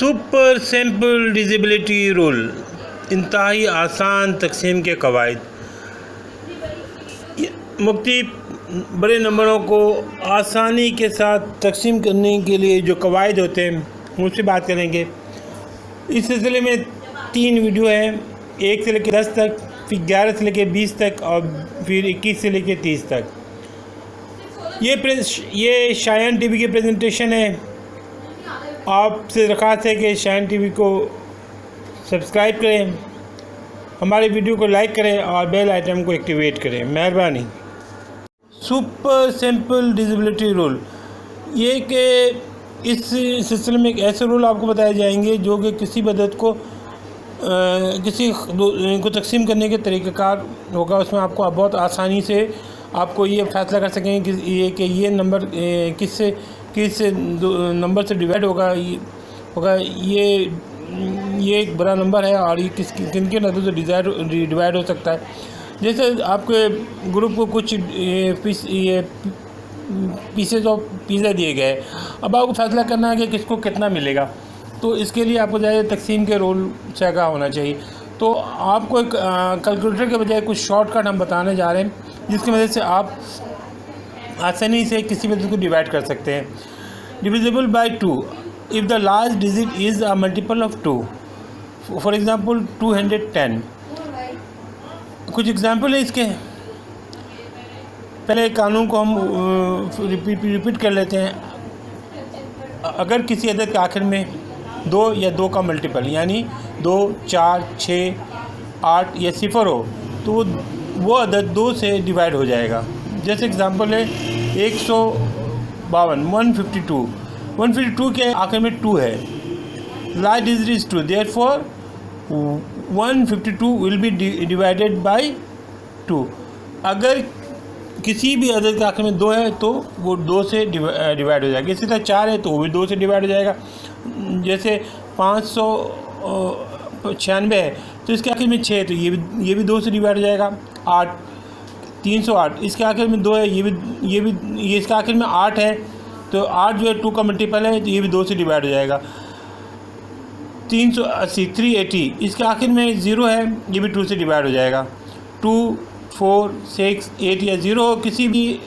Super simple डिजिबिलिटी rule, इंतहाई आसान तकसीम के कवायद। मुख्तलिफ बड़े नंबरों को आसानी के साथ तकसीम करने के लिए जो कवायद होते हैं उनसे बात करेंगे। इस सिलसिले में 3 वीडियो हैं, 1 से लेकर 10 तक, फिर 11 से लेकर 20 तक और फिर 21 से लेकर 30 तक। ये शायन टीवी की प्रेजेंटेशन है। आपसे दरख्वास्त है कि शायन टीवी को सब्सक्राइब करें, हमारे वीडियो को लाइक करें और बेल आइटम को एक्टिवेट करें, मेहरबानी। सुपर सिंपल डिजिबिलिटी रूल, ये कि इस सिलसिले में एक ऐसे रूल आपको बताए जाएंगे जो कि किसी बदत को किसी को तकसीम करने के तरीक़ाकार होगा। उसमें आपको बहुत आसानी से आपको ये फैसला कर सकेंगे कि ये नंबर किस नंबर से डिवाइड होगा। ये एक बड़ा नंबर है और ये किन के नज़र से डिवाइड हो सकता है। जैसे आपके ग्रुप को कुछ पीसेज ऑफ पिज़्ज़ा दिए गए, अब आपको फैसला करना है कि किसको कितना मिलेगा। तो इसके लिए आपको ज़्यादा तकसीम के रोल से आगाह होना चाहिए। तो आपको एक कैलकुलेटर के बजाय कुछ शॉर्टकट हम बताने जा रहे हैं जिसकी वजह से आप आसानी से किसी भी को डिवाइड कर सकते हैं। Divisible by 2 if the last digit is a multiple of 2। For example 210। कुछ एग्जाम्पल है इसके। पहले कानून को हम रिपीट कर लेते हैं। अगर किसी अदद के आखिर में 2 या 2 का मल्टीपल यानी 2, 4, 6, 8 या 0 हो तो वो अदद 2 से डिवाइड हो जाएगा। जैसे एग्जांपल है 152, 152 के आखिर में 2 है। Last digit is 2, therefore 152 will be divided by 2। अगर किसी भी अदद के आखिर में 2 है तो वो 2 से डिवाइड हो जाएगा। इसी तरह 4 है तो वो भी 2 से डिवाइड हो जाएगा। जैसे 596 है तो इसके आखिर में 6 है तो ये भी 2 से डिवाइड हो जाएगा। 8, 308 इसके आखिर में 2 है, ये इसके आखिर में 8 है तो 8 जो है 2 का मल्टीपल है तो ये भी 2 से डिवाइड हो जाएगा। 380, 380 इसके आखिर में 0 है, ये भी 2 से डिवाइड हो जाएगा। 2, 4, 6, 8 या 0 किसी भी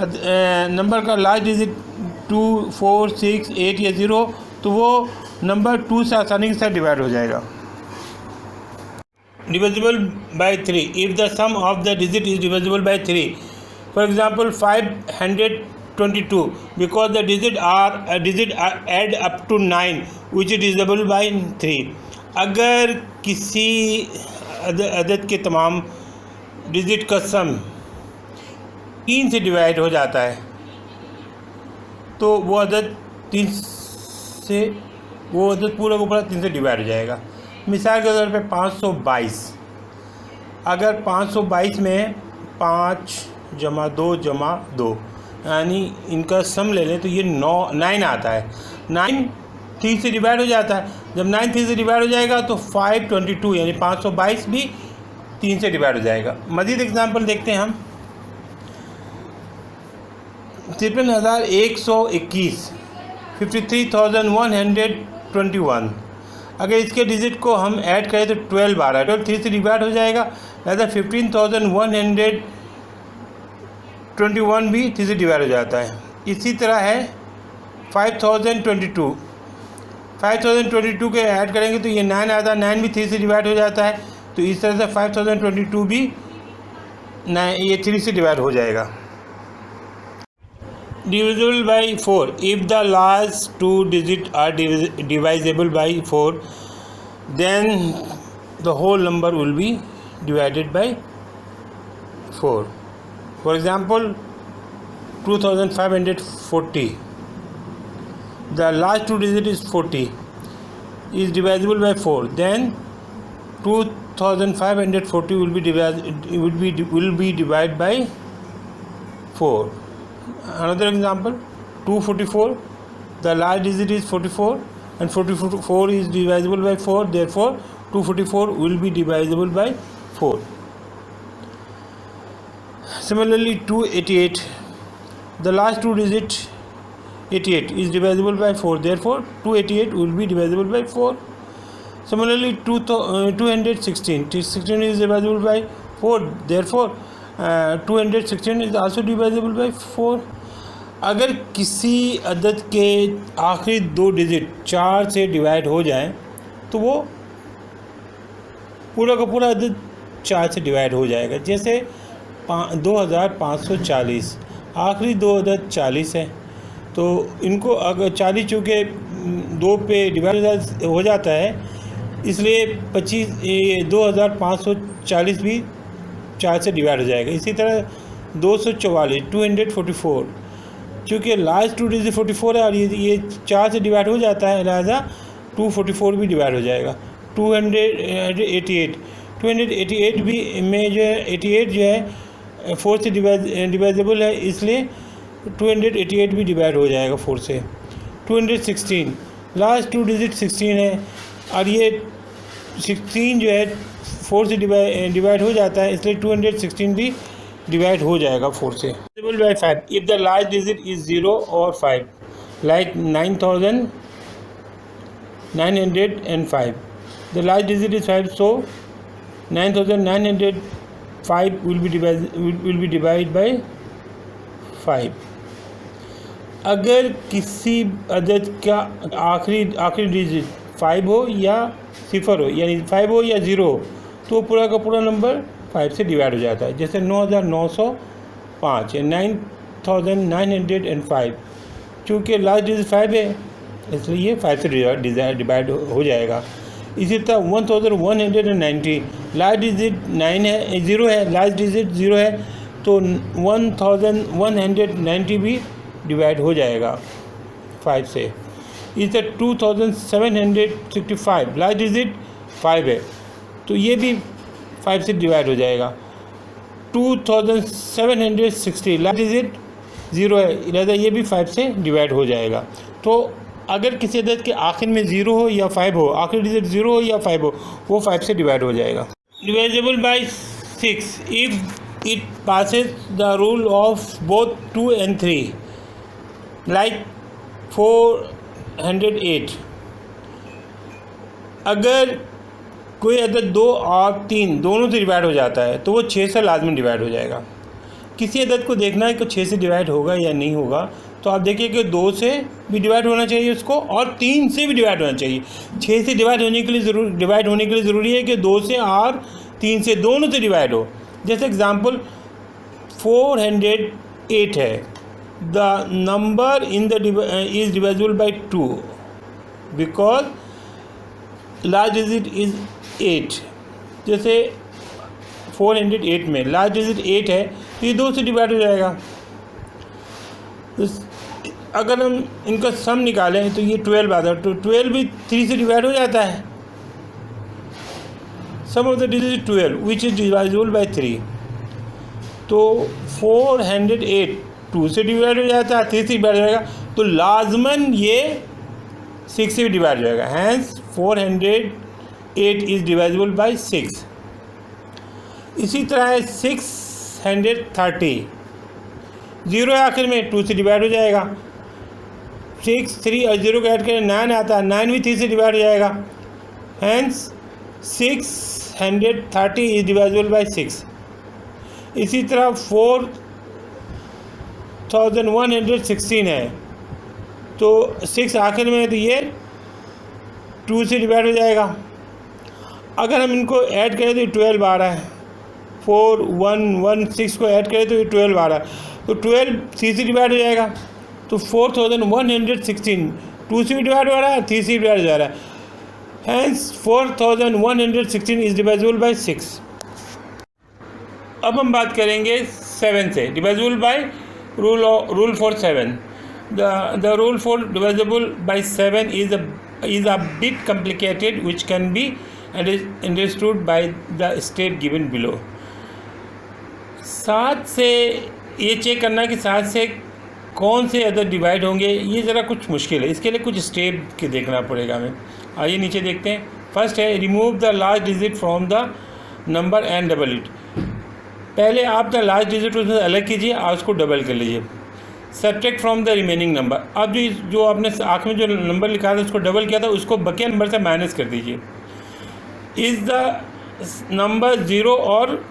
नंबर का लास्ट डिजिट 2, 4, 6, 8 या 0 तो वो नंबर 2 से आसानी के साथ डिवाइड हो जाएगा। Divisible by 3 if the sum of the digit is divisible by 3. For example 522 because the digit add up to 9 which is divisible by 3. अगर किसी अदद के तमाम डिजिट का सम 3 से डिवाइड हो जाता है तो वो अदद पूरा का पूरा 3 से डिवाइड हो जाएगा। मिसाल के तौर पे 522, अगर 522 में 5 + 2 + 2 यानी इनका सम ले लें तो ये 9 आता है। 9 3 से डिवाइड हो जाता है। जब 9 3 से डिवाइड हो जाएगा तो 522 यानी 522 भी 3 से डिवाइड हो जाएगा। मज़ीद एग्जांपल देखते हैं हम। 53,121, 53,121। अगर इसके डिजिट को हम ऐड करें तो 12 आ रहा है, 12 3 से डिवाइड हो जाएगा। ऐसा 15,121 भी 3 से डिवाइड हो जाता है। इसी तरह है 5,022 के ऐड करेंगे तो ये 9 आता है, 9 भी 3 से डिवाइड हो जाता है। तो इस तरह से 5,022 भी ये 3 से डिवाइड हो जाएगा। Divisible by 4 if the last 2 digits are divisible by 4 then the whole number will be divided by 4. For example 2540, the last 2 digits is 40 is divisible by 4 then 2540 will be divided by 4. Another example 244, the last digit is 44 and 44 is divisible by 4, therefore 244 will be divisible by 4. Similarly 288, the last 2 digits 88 is divisible by 4, therefore 288 will be divisible by 4. Similarly 216 is divisible by 4, therefore 216 is also divisible by 4. अगर किसी अदद के आखिरी 2 digit 4 से divide हो जाए तो वो पूरा का पूरा अदद 4 से डिवाइड हो जाएगा। जैसे 2540, आखिरी 2 अदद 40 है, तो इनको अगर 40 चूँकि 2 पे डिवाइड हो जाता है, इसलिए 2540 भी 4 से डिवाइड हो जाएगा। इसी तरह 244 244, चूँकि लास्ट 2 डिजिट 44 है और ये 4 से डिवाइड हो जाता है, लिहाजा 244 भी डिवाइड हो जाएगा। 288 भी में जो है 88 जो है 4 से डिवाइजेबल है, इसलिए 288 भी डिवाइड हो जाएगा 4 से। 216 लास्ट 2 डिजिट 16 है और ये 16 जो है 4 से डिवाइड हो जाता है, इसलिए 216 भी डिवाइड हो जाएगा 4 से। Divisible by 5 if the last digit is 0 और 5, like 9905, the last digit is 5, so 9905 will be divided by 5. अगर किसी अदद का आखिरी डिजिट 5 हो या 0 हो, यानी 5 हो या 0 हो, तो पूरा का पूरा नंबर 5 से डिवाइड हो जाता है। जैसे 9905 या 9905, चूँकि लास्ट डिजिट 5 है इसलिए ये 5 से डिवाइड हो जाएगा। इसी तरह 1190, लास्ट डिजिट 9 है 0 है, लास्ट डिजिट 0 है, तो 1190 भी डिवाइड हो जाएगा 5 से। इसी तरह 2765, लास्ट डिजिट 5 है, तो ये भी 5 से डिवाइड हो जाएगा। 2760, लास्ट डिजिट 0 है, लिहाजा ये भी 5 से डिवाइड हो जाएगा। तो अगर किसी अदद के आखिर में 0 हो या 5 हो, आखिरी डिजिट 0 हो या 5 हो, वो 5 से डिवाइड हो जाएगा। Divisible by 6 if it passes the rule of both 2 and 3, like 408। अगर कोई अदद 2 और 3 दोनों से डिवाइड हो जाता है तो वो 6 से लाजमी डिवाइड हो जाएगा। किसी अदद को देखना है कि 6 से डिवाइड होगा या नहीं होगा, तो आप देखिए कि 2 से भी डिवाइड होना चाहिए उसको और 3 से भी डिवाइड होना चाहिए। 6 से डिवाइड होने के लिए ज़रूरी है कि 2 से और 3 से दोनों से डिवाइड हो। जैसे एग्जांपल 408 है, the number in the is divisible by 2 because last digit is 8। जैसे 408 में लास्ट डिजिट 8 है, तो ये 2 से डिवाइड हो जाएगा। अगर हम इनका सम निकालें तो ये 12 आता है, तो 12 भी 3 से डिवाइड हो जाता है। Sum of the digit 12 which is divisible by 3, तो 408 2 से डिवाइड हो जाता है, 3 से डिवाइड हो जाएगा, तो लाजमन ये 6 से भी डिवाइड हो जाएगा। Hence 408 is divisible by 6। इसी तरह है 630, 0 है आखिर में, 2 से डिवाइड हो जाएगा। 6 3 और 0 को ऐड करें 9 आता है, 9 भी 3 से डिवाइड हो जाएगा। Hence 630 is divisible by 6। इसी तरह 4116 है, तो 6 आखिर में है, तो ये 2 से डिवाइड हो जाएगा। अगर हम इनको ऐड करें तो 12 आ रहा है। 4116 को ऐड करें तो ये 12 आ रहा है, तो 12 3 से डिवाइड हो जाएगा। तो 4116 2 से भी डिवाइड हो रहा है, 3 से डिवाइड हो रहा है। Hence 4116 is divisible by 6। अब हम बात करेंगे 7 से, divisible by rule for 7। The rule for divisible by 7 is a bit complicated which can be understood by the step given below। 7 से ये चेक करना कि 7 से कौन से अदद डिवाइड होंगे, ये ज़रा कुछ मुश्किल है। इसके लिए कुछ स्टेप के देखना पड़ेगा हमें। आइए नीचे देखते हैं। फर्स्ट है remove the last digit from the number and double it. पहले आप द लास्ट डिजिट उसमें अलग कीजिए और उसको डबल कर लीजिए। Subtract from the remaining number. अब जो आपने आखिर में जो नंबर लिखा था उसको डबल किया था, उसको बकिया नंबर से माइनस कर दीजिए। इज़ द नंबर 0 और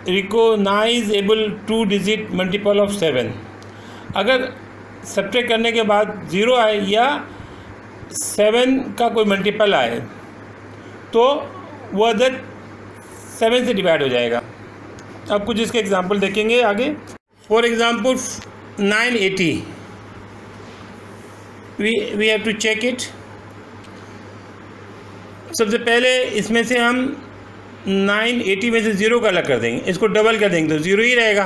रिकोगनाइजेबल 2 डिजिट मल्टीपल ऑफ 7। अगर सब्ट्रैक्ट करने के बाद 0 आए या 7 का कोई मल्टीपल आए तो वह अदद 7 से डिवाइड हो जाएगा। अब कुछ इसके एग्जांपल देखेंगे आगे। For example 980, we have to check it. सबसे पहले इसमें से हम 980 में से 0 का अलग कर देंगे, इसको डबल कर देंगे तो 0 ही रहेगा।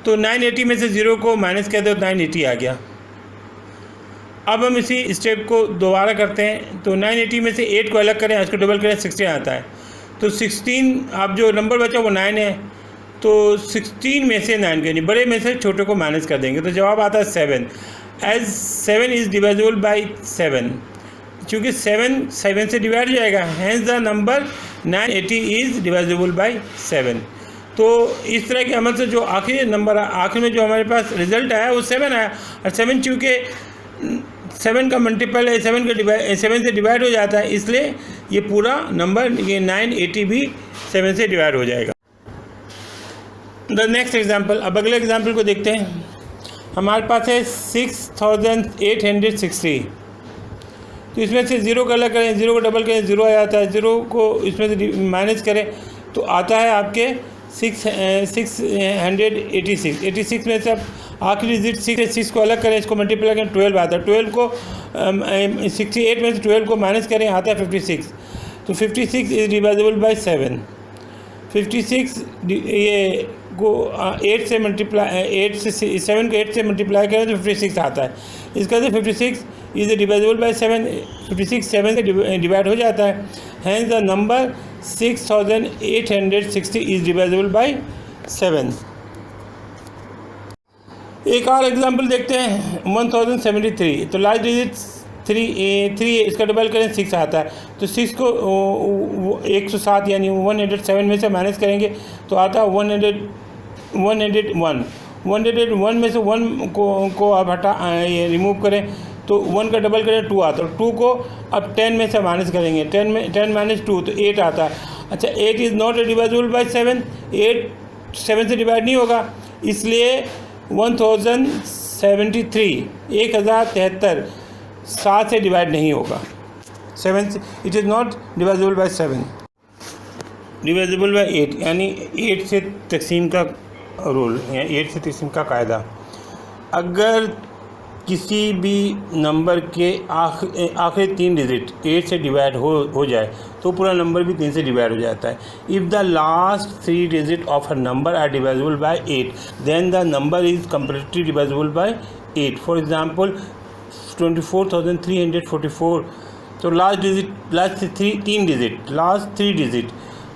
तो 980 में से 0 को माइनस कर दो तो 980 आ गया। अब हम इसी स्टेप को दोबारा करते हैं। तो 980 में से 8 को अलग करें, इसको डबल करें, 16 आता है। तो 16, अब जो नंबर बचा वो 9 है, तो 16 में से 9 यानी बड़े में से छोटे को माइनस कर देंगे तो जवाब आता है 7। एज 7 इज़ डिवाइजेबल बाई 7, चूँकि 7 से डिवाइड हो जाएगा, hence the number 980 is divisible by 7। तो इस तरह के अमल से जो आखिरी नंबर आखिर में जो हमारे पास रिजल्ट आया वो 7 आया। और 7 चूँकि 7 का मल्टीपल है, 7 से डिवाइड हो जाता है, इसलिए ये पूरा नंबर ये 980 भी 7 से डिवाइड हो जाएगा। द नेक्स्ट एग्जाम्पल, अब अगले एग्जाम्पल को देखते हैं। हमारे पास है 6860। तो इसमें से 0 का अलग करें, 0 को डबल करें, 0 आ जाता है। 0 को इसमें से माइनस करें तो आता है आपके 686। 86 में से अब आखिरी डिजिट 6 है, 6 को अलग करें, इसको मल्टीप्लाई करें, 12 आता है। 12 को 68 में से 12 को माइनस करें, आता है 56। तो 56 इज़ डिवाइजेबल बाई 7। 56 ये को 8 से मल्टीप्लाई 8 से 7 को 8 से मल्टीप्लाई करें तो 56 आता है। इसका से 56 इज़ डिवाइजेबल बाई 7। 56 7 से डिवाइड हो जाता है, hence the number 6860 is divisible by 7। एक और एग्जांपल देखते हैं 1073। तो लास्ट डिजिट 3 इसका डबल करें 6 आता है। तो 6 को 107 यानी 107 में से माइनस करेंगे तो आता है 101। 101 में से 1 को आप ये रिमूव करें तो 1 का डबल करें 2 आता है। 2 को अब 10 में से माइनस करेंगे, 10 माइनस 2 तो 8 आता है। अच्छा, 8 इज़ नॉट डिवाइजेबल बाई 7। 8 7 से डिवाइड नहीं होगा, इसलिए 1073 1073 7 से डिवाइड नहीं होगा। 7 से it is not divisible by 7, divisible by 8 यानी 8 से तकसीम का रूल, 8 से तकसीम का कायदा। अगर किसी भी नंबर के आखिरी 3 डिजिट 8 से डिवाइड हो जाए तो पूरा नंबर भी 3 से डिवाइड हो जाता है। If the last 3 digit of a number are divisible by 8 then the number is completely divisible by 8। For example 24,344। तो लास्ट थ्री डिजिट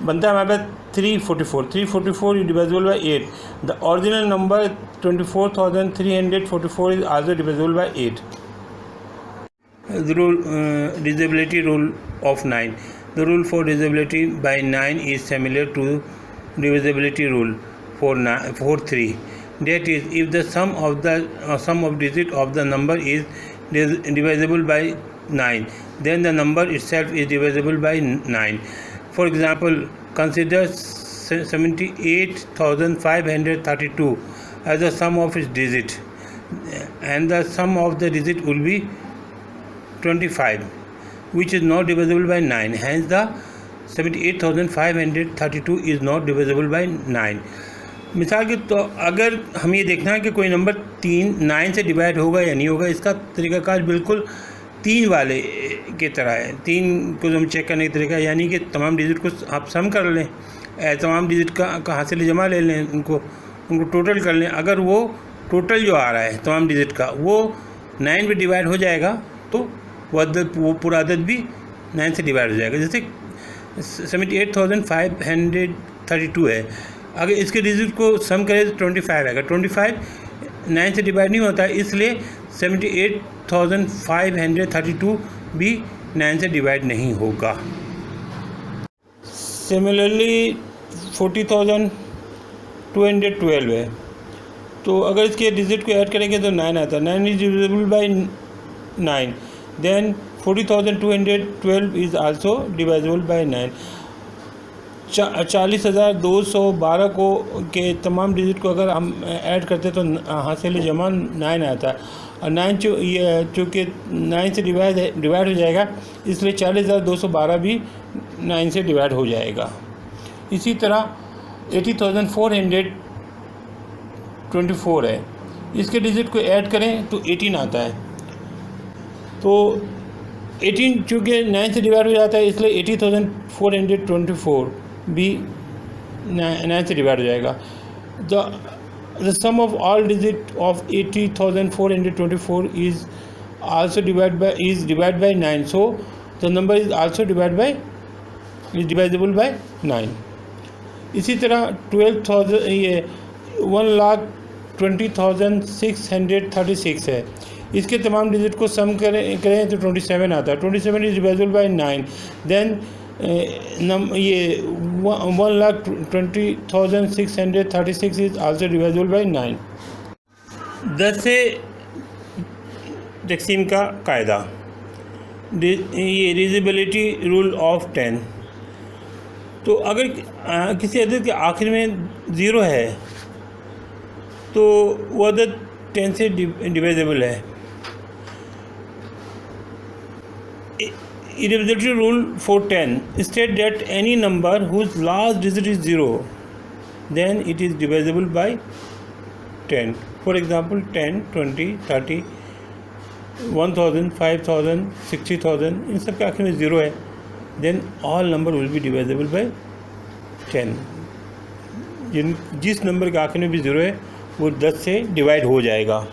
बनता है हमारे पास 344 is divisible by 8. The original number 24,344 is also divisible by 8. The divisibility rule of 9. The rule for divisibility by 9 is similar to divisibility rule for 3. That is, if the sum of digit of the number is divisible by 9, then the number itself is divisible by 9. For example, consider 78,532 as the sum of its digit, and the sum of the digit will be 25, which is not divisible by 9. Hence, the 78,532 is not divisible by 9. मिसाल के तो अगर हम ये देखना है कि कोई नंबर 9 से डिवाइड होगा या नहीं होगा, इसका तरीक़ाकार बिल्कुल 3 वाले की तरह है। 3 को हम चेक करने का तरीका यानी कि तमाम डिजिट को आप सम कर लें, तमाम डिजिट का हासिल जमा ले लें, उनको टोटल कर लें। अगर वो टोटल जो आ रहा है तमाम डिजिट का वो 9 पे डिवाइड हो जाएगा तो वो पूरा अदद भी 9 से डिवाइड हो जाएगा। जैसे 78,532 है, अगर इसके डिजिट को सम करें तो 25 आएगा। 25 9 से डिवाइड नहीं होता है, इसलिए 78,532 भी 9 से डिवाइड नहीं होगा। सिमिलरली 40,212 है, तो अगर इसके डिजिट को ऐड करेंगे तो 9 आता है। 9 is divisible by 9, then 40,212 is also divisible by 9। 40,212 को के तमाम डिजिट को अगर हम ऐड करते तो हासिल जमा 9 आता है, और 9 चूँकि 9 से डिवाइड हो जाएगा, इसलिए 40,212 भी 9 से डिवाइड हो जाएगा। इसी तरह 80,424 है, इसके डिजिट को ऐड करें तो 18 आता है। तो 18 चूँकि 9 से डिवाइड हो जाता है, इसलिए 80,424 भी 9 से डिवाइड हो जाएगा। The sum of all digit of 80,424 is also divided by 9. So the number is also divisible by 9. इसी तरह 1,20,636 है, इसके तमाम डिजिट को सम करें तो 27 आता है। 27 इज डिवाइजिबल बाई 9, देन ये 1,20,636 इज आल्सो डिवाइजिबल बाई 9। 10 से तकसीम का कायदा, ये डिविजिबिलिटी रूल ऑफ 10। तो अगर किसी अदद के आखिर में 0 है तो वो अदद 10 से डिविजिबल है। Divisibility rule for 10 state that any number whose last digit is 0, then it is divisible by 10. For example, 10, 20, 30, 1,000, 5,000, 60,000, इन सब के आखिर में 0 है, then all number will be divisible by 10. जिस नंबर के आखिर में भी 0 है वो 10 से डिवाइड हो जाएगा।